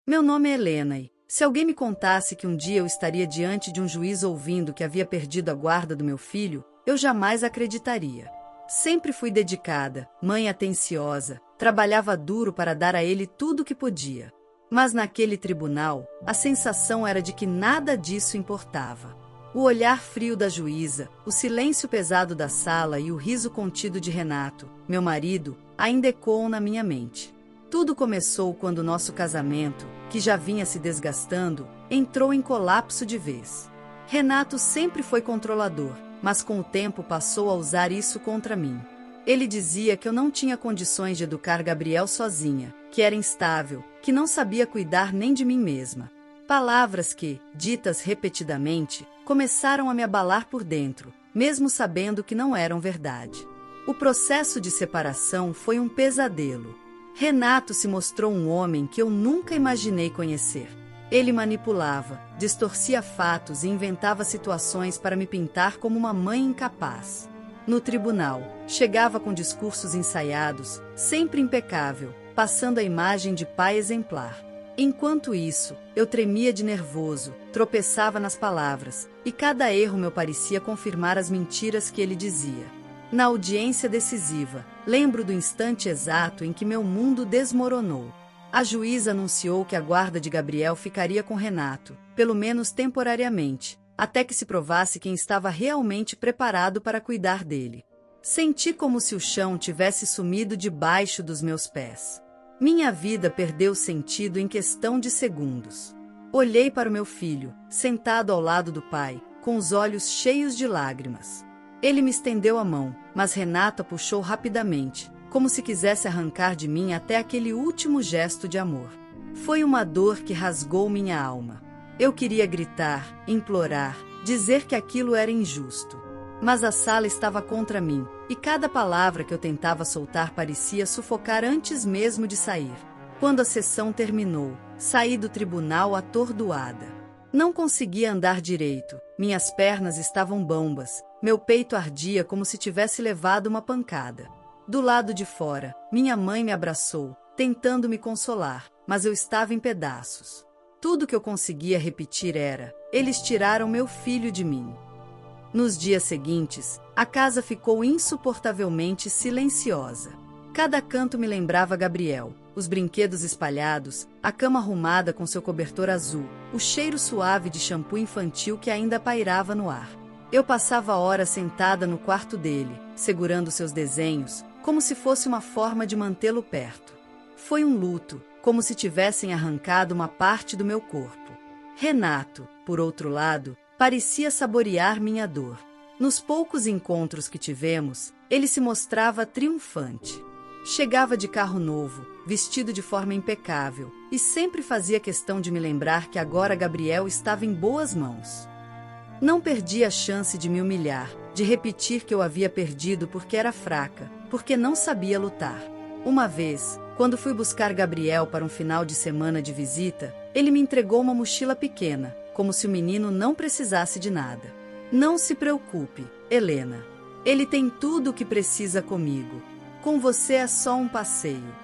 Meu nome é Helena e, se alguém me contasse que um dia eu estaria diante de um juiz ouvindo que havia perdido a guarda do meu filho, eu jamais acreditaria. Sempre fui dedicada, mãe atenciosa, trabalhava duro para dar a ele tudo o que podia. Mas naquele tribunal, a sensação era de que nada disso importava. O olhar frio da juíza, o silêncio pesado da sala e o riso contido de Renato, meu marido, ainda ecoam na minha mente. Tudo começou quando nosso casamento, que já vinha se desgastando, entrou em colapso de vez. Renato sempre foi controlador, mas com o tempo passou a usar isso contra mim. Ele dizia que eu não tinha condições de educar Gabriel sozinha, que era instável, que não sabia cuidar nem de mim mesma. Palavras que, ditas repetidamente, começaram a me abalar por dentro, mesmo sabendo que não eram verdade. O processo de separação foi um pesadelo. Renato se mostrou um homem que eu nunca imaginei conhecer. Ele manipulava, distorcia fatos e inventava situações para me pintar como uma mãe incapaz. No tribunal, chegava com discursos ensaiados, sempre impecável, passando a imagem de pai exemplar. Enquanto isso, eu tremia de nervoso, tropeçava nas palavras, e cada erro me parecia confirmar as mentiras que ele dizia. Na audiência decisiva, lembro do instante exato em que meu mundo desmoronou. A juíza anunciou que a guarda de Gabriel ficaria com Renato, pelo menos temporariamente, até que se provasse quem estava realmente preparado para cuidar dele. Senti como se o chão tivesse sumido debaixo dos meus pés. Minha vida perdeu sentido em questão de segundos. Olhei para o meu filho, sentado ao lado do pai, com os olhos cheios de lágrimas. Ele me estendeu a mão, mas Renata puxou rapidamente, como se quisesse arrancar de mim até aquele último gesto de amor. Foi uma dor que rasgou minha alma. Eu queria gritar, implorar, dizer que aquilo era injusto. Mas a sala estava contra mim, e cada palavra que eu tentava soltar parecia sufocar antes mesmo de sair. Quando a sessão terminou, saí do tribunal atordoada. Não conseguia andar direito, minhas pernas estavam bambas, meu peito ardia como se tivesse levado uma pancada. Do lado de fora, minha mãe me abraçou, tentando me consolar, mas eu estava em pedaços. Tudo que eu conseguia repetir era: eles tiraram meu filho de mim. Nos dias seguintes, a casa ficou insuportavelmente silenciosa. Cada canto me lembrava Gabriel, os brinquedos espalhados, a cama arrumada com seu cobertor azul, o cheiro suave de shampoo infantil que ainda pairava no ar. Eu passava horas sentada no quarto dele, segurando seus desenhos, como se fosse uma forma de mantê-lo perto. Foi um luto, como se tivessem arrancado uma parte do meu corpo. Renato, por outro lado, parecia saborear minha dor. Nos poucos encontros que tivemos, ele se mostrava triunfante. Chegava de carro novo, vestido de forma impecável, e sempre fazia questão de me lembrar que agora Gabriel estava em boas mãos. Não perdia a chance de me humilhar, de repetir que eu havia perdido porque era fraca, porque não sabia lutar. Uma vez, quando fui buscar Gabriel para um final de semana de visita, ele me entregou uma mochila pequena, como se o menino não precisasse de nada. Não se preocupe, Helena. Ele tem tudo o que precisa comigo. Com você é só um passeio.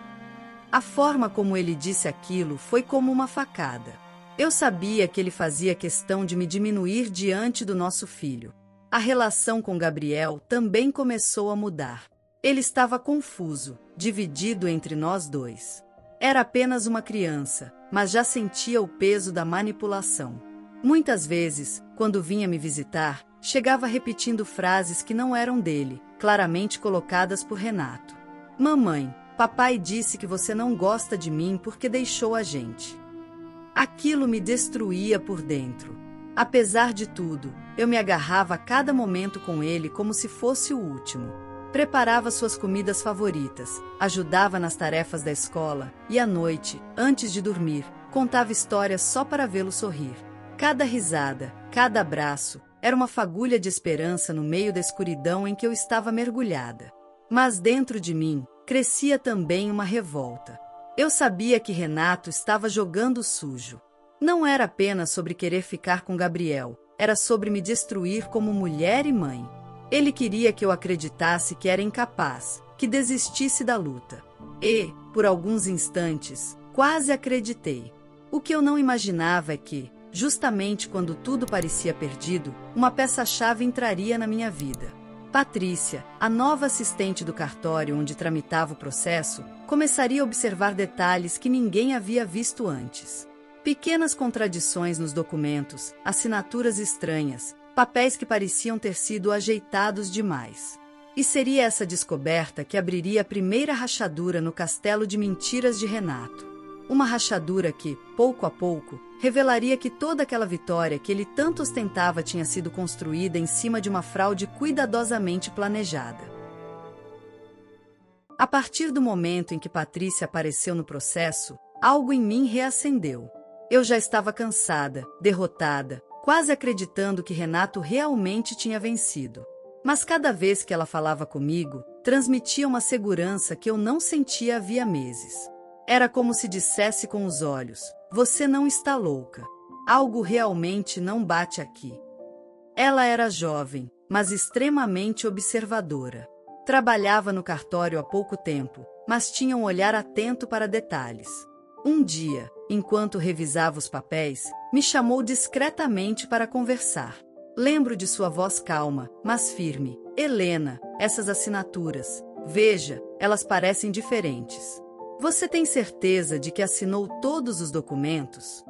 A forma como ele disse aquilo foi como uma facada. Eu sabia que ele fazia questão de me diminuir diante do nosso filho. A relação com Gabriel também começou a mudar. Ele estava confuso, dividido entre nós dois. Era apenas uma criança, mas já sentia o peso da manipulação. Muitas vezes, quando vinha me visitar, chegava repetindo frases que não eram dele, claramente colocadas por Renato. Mamãe, papai disse que você não gosta de mim porque deixou a gente. Aquilo me destruía por dentro. Apesar de tudo, eu me agarrava a cada momento com ele como se fosse o último. Preparava suas comidas favoritas, ajudava nas tarefas da escola e à noite, antes de dormir, contava histórias só para vê-lo sorrir. Cada risada, cada abraço, era uma fagulha de esperança no meio da escuridão em que eu estava mergulhada. Mas dentro de mim, crescia também uma revolta. Eu sabia que Renato estava jogando sujo. Não era apenas sobre querer ficar com Gabriel, era sobre me destruir como mulher e mãe. Ele queria que eu acreditasse que era incapaz, que desistisse da luta. E, por alguns instantes, quase acreditei. O que eu não imaginava é que, justamente quando tudo parecia perdido, uma peça-chave entraria na minha vida. Patrícia, a nova assistente do cartório onde tramitava o processo, começaria a observar detalhes que ninguém havia visto antes. Pequenas contradições nos documentos, assinaturas estranhas, papéis que pareciam ter sido ajeitados demais. E seria essa descoberta que abriria a primeira rachadura no castelo de mentiras de Renato. Uma rachadura que, pouco a pouco, revelaria que toda aquela vitória que ele tanto ostentava tinha sido construída em cima de uma fraude cuidadosamente planejada. A partir do momento em que Patrícia apareceu no processo, algo em mim reacendeu. Eu já estava cansada, derrotada, quase acreditando que Renato realmente tinha vencido. Mas cada vez que ela falava comigo, transmitia uma segurança que eu não sentia havia meses. Era como se dissesse com os olhos: você não está louca. Algo realmente não bate aqui. Ela era jovem, mas extremamente observadora. Trabalhava no cartório há pouco tempo, mas tinha um olhar atento para detalhes. Um dia, enquanto revisava os papéis, me chamou discretamente para conversar. Lembro de sua voz calma, mas firme. Helena, essas assinaturas. Veja, elas parecem diferentes. Você tem certeza de que assinou todos os documentos?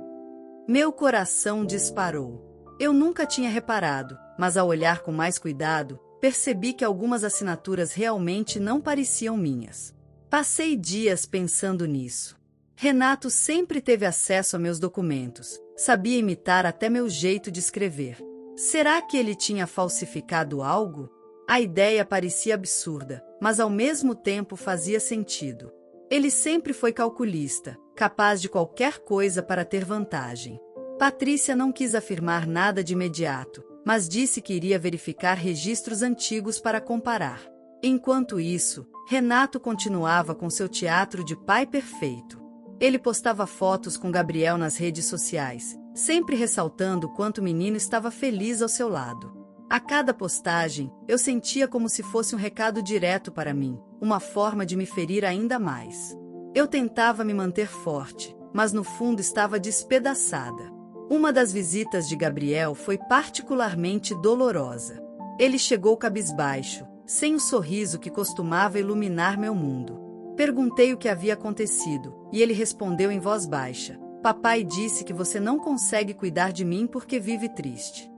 Meu coração disparou. Eu nunca tinha reparado, mas ao olhar com mais cuidado, percebi que algumas assinaturas realmente não pareciam minhas. Passei dias pensando nisso. Renato sempre teve acesso a meus documentos, sabia imitar até meu jeito de escrever. Será que ele tinha falsificado algo? A ideia parecia absurda, mas ao mesmo tempo fazia sentido. Ele sempre foi calculista, capaz de qualquer coisa para ter vantagem. Patrícia não quis afirmar nada de imediato, mas disse que iria verificar registros antigos para comparar. Enquanto isso, Renato continuava com seu teatro de pai perfeito. Ele postava fotos com Gabriel nas redes sociais, sempre ressaltando o quanto o menino estava feliz ao seu lado. A cada postagem, eu sentia como se fosse um recado direto para mim, uma forma de me ferir ainda mais. Eu tentava me manter forte, mas no fundo estava despedaçada. Uma das visitas de Gabriel foi particularmente dolorosa. Ele chegou cabisbaixo, sem o sorriso que costumava iluminar meu mundo. Perguntei o que havia acontecido, e ele respondeu em voz baixa: "Papai disse que você não consegue cuidar de mim porque vive triste."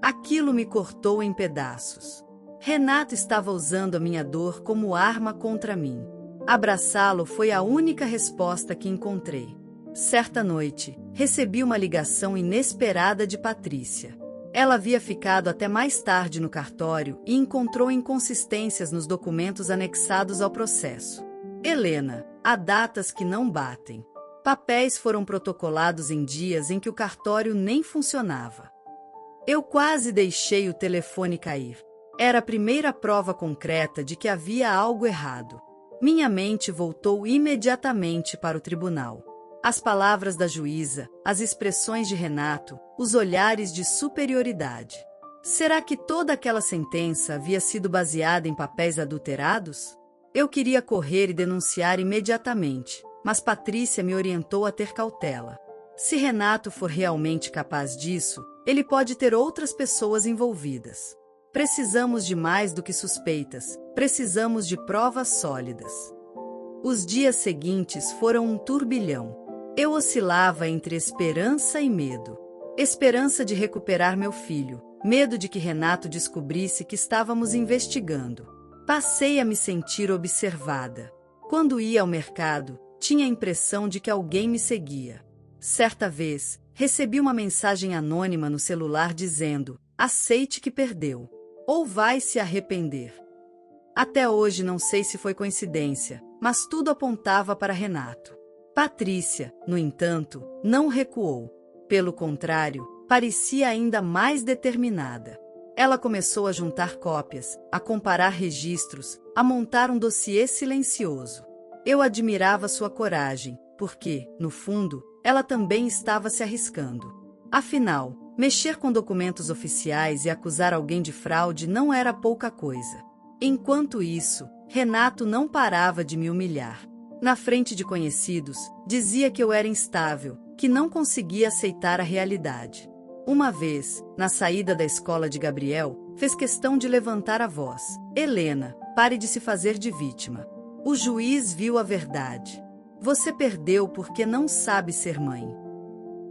Aquilo me cortou em pedaços. Renato estava usando a minha dor como arma contra mim. Abraçá-lo foi a única resposta que encontrei. Certa noite, recebi uma ligação inesperada de Patrícia. Ela havia ficado até mais tarde no cartório e encontrou inconsistências nos documentos anexados ao processo. "Helena, há datas que não batem. Papéis foram protocolados em dias em que o cartório nem funcionava." Eu quase deixei o telefone cair. Era a primeira prova concreta de que havia algo errado. Minha mente voltou imediatamente para o tribunal. As palavras da juíza, as expressões de Renato, os olhares de superioridade. Será que toda aquela sentença havia sido baseada em papéis adulterados? Eu queria correr e denunciar imediatamente, mas Patrícia me orientou a ter cautela. Se Renato for realmente capaz disso, ele pode ter outras pessoas envolvidas. Precisamos de mais do que suspeitas, precisamos de provas sólidas. Os dias seguintes foram um turbilhão. Eu oscilava entre esperança e medo. Esperança de recuperar meu filho, medo de que Renato descobrisse que estávamos investigando. Passei a me sentir observada. Quando ia ao mercado, tinha a impressão de que alguém me seguia. Certa vez, recebi uma mensagem anônima no celular dizendo: "Aceite que perdeu, ou vai se arrepender." Até hoje não sei se foi coincidência, mas tudo apontava para Renato. Patrícia, no entanto, não recuou. Pelo contrário, parecia ainda mais determinada. Ela começou a juntar cópias, a comparar registros, a montar um dossiê silencioso. Eu admirava sua coragem, porque, no fundo, ela também estava se arriscando. Afinal, mexer com documentos oficiais e acusar alguém de fraude não era pouca coisa. Enquanto isso, Renato não parava de me humilhar. Na frente de conhecidos, dizia que eu era instável, que não conseguia aceitar a realidade. Uma vez, na saída da escola de Gabriel, fez questão de levantar a voz. Helena, pare de se fazer de vítima. O juiz viu a verdade. Você perdeu porque não sabe ser mãe.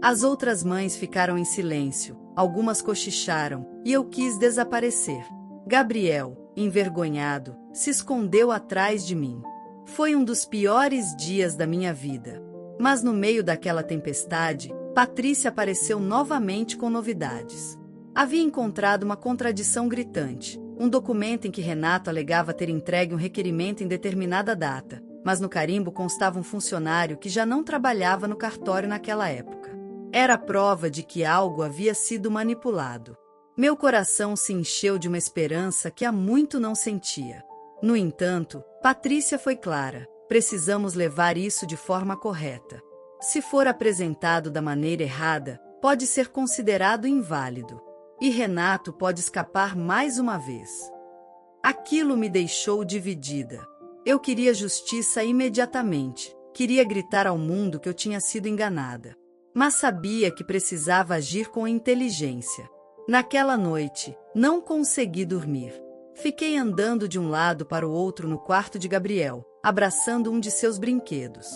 As outras mães ficaram em silêncio, algumas cochicharam, e eu quis desaparecer. Gabriel, envergonhado, se escondeu atrás de mim. Foi um dos piores dias da minha vida. Mas no meio daquela tempestade, Patrícia apareceu novamente com novidades. Havia encontrado uma contradição gritante, um documento em que Renato alegava ter entregue um requerimento em determinada data, mas no carimbo constava um funcionário que já não trabalhava no cartório naquela época. Era prova de que algo havia sido manipulado. Meu coração se encheu de uma esperança que há muito não sentia. No entanto, Patrícia foi clara: precisamos levar isso de forma correta. Se for apresentado da maneira errada, pode ser considerado inválido. E Renato pode escapar mais uma vez. Aquilo me deixou dividida. Eu queria justiça imediatamente. Queria gritar ao mundo que eu tinha sido enganada. Mas sabia que precisava agir com inteligência. Naquela noite, não consegui dormir. Fiquei andando de um lado para o outro no quarto de Gabriel, abraçando um de seus brinquedos.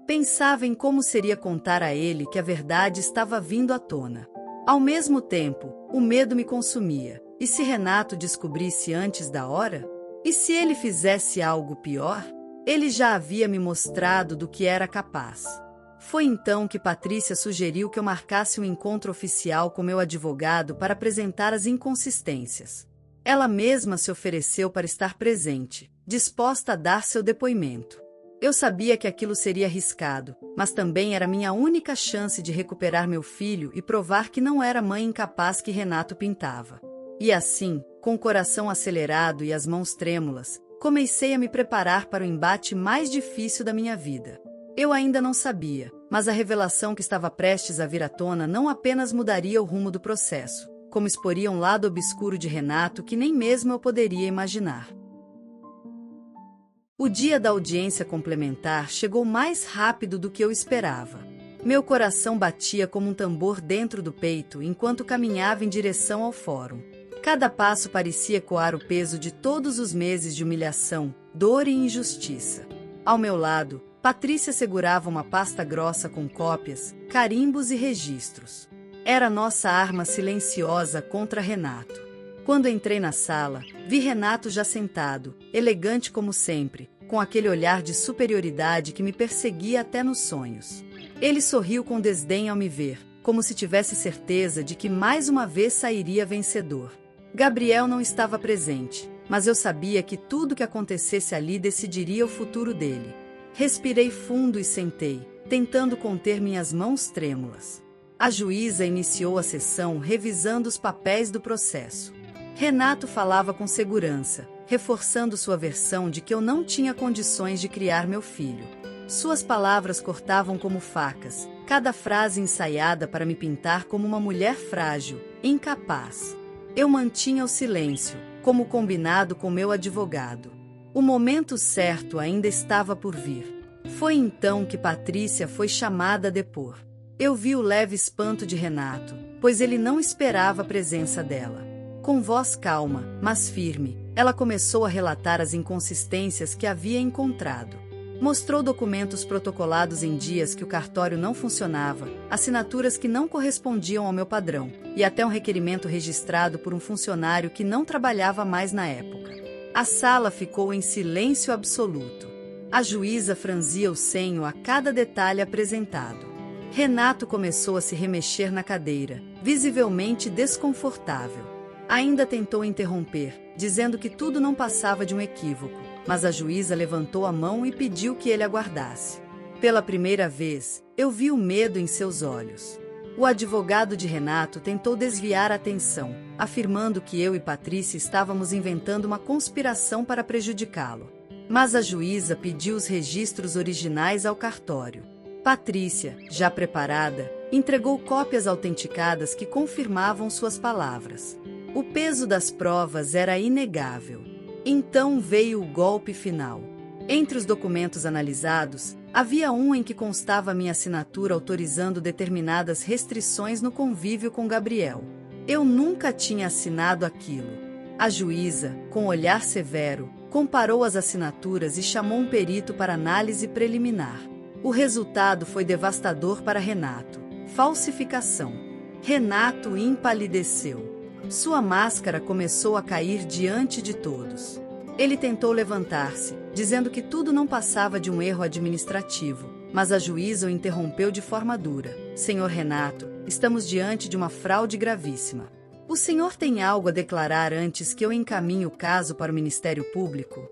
Pensava em como seria contar a ele que a verdade estava vindo à tona. Ao mesmo tempo, o medo me consumia. E se Renato descobrisse antes da hora? E se ele fizesse algo pior? Ele já havia me mostrado do que era capaz. Foi então que Patrícia sugeriu que eu marcasse um encontro oficial com meu advogado para apresentar as inconsistências. Ela mesma se ofereceu para estar presente, disposta a dar seu depoimento. Eu sabia que aquilo seria arriscado, mas também era minha única chance de recuperar meu filho e provar que não era a mãe incapaz que Renato pintava. E assim, com o coração acelerado e as mãos trêmulas, comecei a me preparar para o embate mais difícil da minha vida. Eu ainda não sabia, mas a revelação que estava prestes a vir à tona não apenas mudaria o rumo do processo, como exporia um lado obscuro de Renato que nem mesmo eu poderia imaginar. O dia da audiência complementar chegou mais rápido do que eu esperava. Meu coração batia como um tambor dentro do peito enquanto caminhava em direção ao fórum. Cada passo parecia ecoar o peso de todos os meses de humilhação, dor e injustiça. Ao meu lado, Patrícia segurava uma pasta grossa com cópias, carimbos e registros. Era nossa arma silenciosa contra Renato. Quando entrei na sala, vi Renato já sentado, elegante como sempre, com aquele olhar de superioridade que me perseguia até nos sonhos. Ele sorriu com desdém ao me ver, como se tivesse certeza de que mais uma vez sairia vencedor. Gabriel não estava presente, mas eu sabia que tudo que acontecesse ali decidiria o futuro dele. Respirei fundo e sentei, tentando conter minhas mãos trêmulas. A juíza iniciou a sessão revisando os papéis do processo. Renato falava com segurança, reforçando sua versão de que eu não tinha condições de criar meu filho. Suas palavras cortavam como facas, cada frase ensaiada para me pintar como uma mulher frágil, incapaz. Eu mantinha o silêncio, como combinado com meu advogado. O momento certo ainda estava por vir. Foi então que Patrícia foi chamada a depor. Eu vi o leve espanto de Renato, pois ele não esperava a presença dela. Com voz calma, mas firme, ela começou a relatar as inconsistências que havia encontrado. Mostrou documentos protocolados em dias que o cartório não funcionava, assinaturas que não correspondiam ao meu padrão, e até um requerimento registrado por um funcionário que não trabalhava mais na época. A sala ficou em silêncio absoluto. A juíza franzia o senho a cada detalhe apresentado. Renato começou a se remexer na cadeira, visivelmente desconfortável. Ainda tentou interromper, dizendo que tudo não passava de um equívoco, mas a juíza levantou a mão e pediu que ele aguardasse. Pela primeira vez, eu vi o medo em seus olhos. O advogado de Renato tentou desviar a atenção, afirmando que eu e Patrícia estávamos inventando uma conspiração para prejudicá-lo. Mas a juíza pediu os registros originais ao cartório. Patrícia, já preparada, entregou cópias autenticadas que confirmavam suas palavras. O peso das provas era inegável. Então veio o golpe final. Entre os documentos analisados, Havia um em que constava minha assinatura autorizando determinadas restrições no convívio com Gabriel. Eu nunca tinha assinado aquilo. A juíza, com olhar severo, comparou as assinaturas e chamou um perito para análise preliminar. O resultado foi devastador para Renato. Falsificação. Renato empalideceu. Sua máscara começou a cair diante de todos. Ele tentou levantar-se, dizendo que tudo não passava de um erro administrativo, mas a juíza o interrompeu de forma dura. Senhor Renato, estamos diante de uma fraude gravíssima. O senhor tem algo a declarar antes que eu encaminhe o caso para o Ministério Público?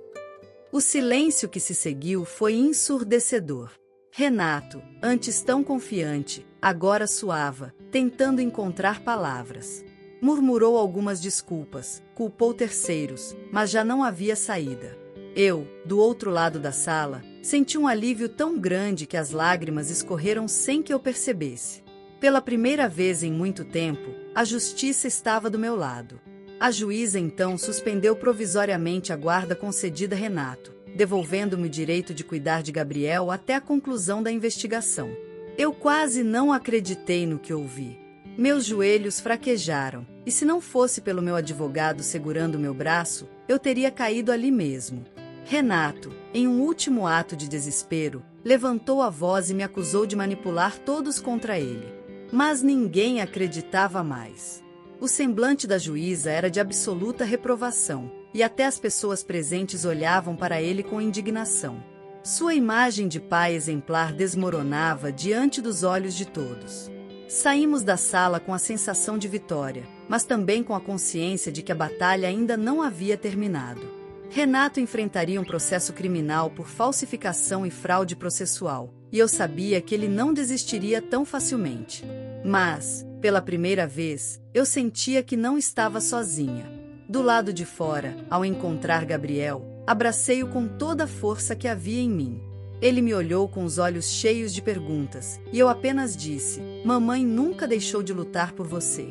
O silêncio que se seguiu foi ensurdecedor. Renato, antes tão confiante, agora suava, tentando encontrar palavras. Murmurou algumas desculpas, culpou terceiros, mas já não havia saída. Eu, do outro lado da sala, senti um alívio tão grande que as lágrimas escorreram sem que eu percebesse. Pela primeira vez em muito tempo, a justiça estava do meu lado. A juíza então suspendeu provisoriamente a guarda concedida a Renato, devolvendo-me o direito de cuidar de Gabriel até a conclusão da investigação. Eu quase não acreditei no que ouvi. Meus joelhos fraquejaram, e se não fosse pelo meu advogado segurando meu braço, eu teria caído ali mesmo. Renato, em um último ato de desespero, levantou a voz e me acusou de manipular todos contra ele. Mas ninguém acreditava mais. O semblante da juíza era de absoluta reprovação, e até as pessoas presentes olhavam para ele com indignação. Sua imagem de pai exemplar desmoronava diante dos olhos de todos. Saímos da sala com a sensação de vitória, mas também com a consciência de que a batalha ainda não havia terminado. Renato enfrentaria um processo criminal por falsificação e fraude processual, e eu sabia que ele não desistiria tão facilmente. Mas, pela primeira vez, eu sentia que não estava sozinha. Do lado de fora, ao encontrar Gabriel, abracei-o com toda a força que havia em mim. Ele me olhou com os olhos cheios de perguntas, e eu apenas disse: "Mamãe nunca deixou de lutar por você."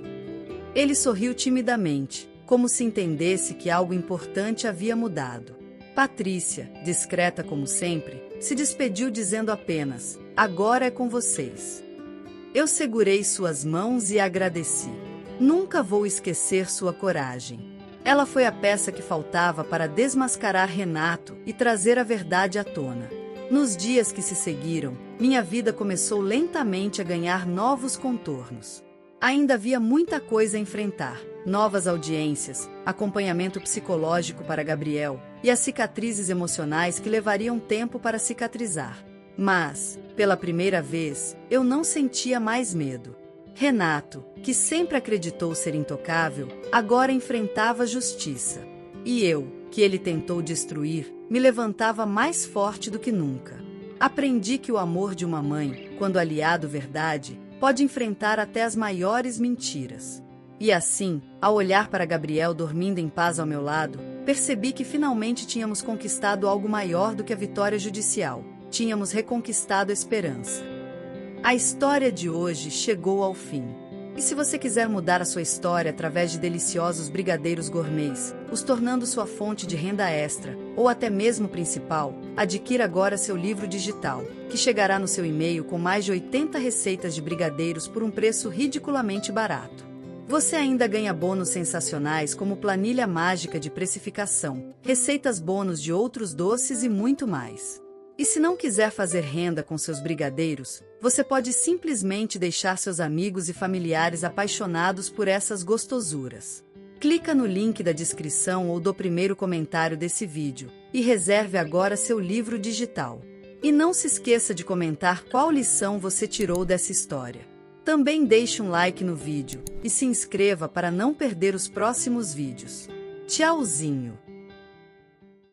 Ele sorriu timidamente, como se entendesse que algo importante havia mudado. Patrícia, discreta como sempre, se despediu dizendo apenas: "Agora é com vocês." Eu segurei suas mãos e agradeci. Nunca vou esquecer sua coragem. Ela foi a peça que faltava para desmascarar Renato e trazer a verdade à tona. Nos dias que se seguiram, minha vida começou lentamente a ganhar novos contornos. Ainda havia muita coisa a enfrentar: novas audiências, acompanhamento psicológico para Gabriel e as cicatrizes emocionais que levariam tempo para cicatrizar. Mas, pela primeira vez, eu não sentia mais medo. Renato, que sempre acreditou ser intocável, agora enfrentava a justiça. E eu, que ele tentou destruir, me levantava mais forte do que nunca. Aprendi que o amor de uma mãe, quando aliado à verdade, pode enfrentar até as maiores mentiras. E assim, ao olhar para Gabriel dormindo em paz ao meu lado, percebi que finalmente tínhamos conquistado algo maior do que a vitória judicial. Tínhamos reconquistado a esperança. A história de hoje chegou ao fim. E se você quiser mudar a sua história através de deliciosos brigadeiros gourmets, os tornando sua fonte de renda extra, ou até mesmo principal, adquira agora seu livro digital, que chegará no seu e-mail com mais de 80 receitas de brigadeiros por um preço ridiculamente barato. Você ainda ganha bônus sensacionais como planilha mágica de precificação, receitas bônus de outros doces e muito mais. E se não quiser fazer renda com seus brigadeiros, você pode simplesmente deixar seus amigos e familiares apaixonados por essas gostosuras. Clica no link da descrição ou do primeiro comentário desse vídeo e reserve agora seu livro digital. E não se esqueça de comentar qual lição você tirou dessa história. Também deixe um like no vídeo e se inscreva para não perder os próximos vídeos. Tchauzinho!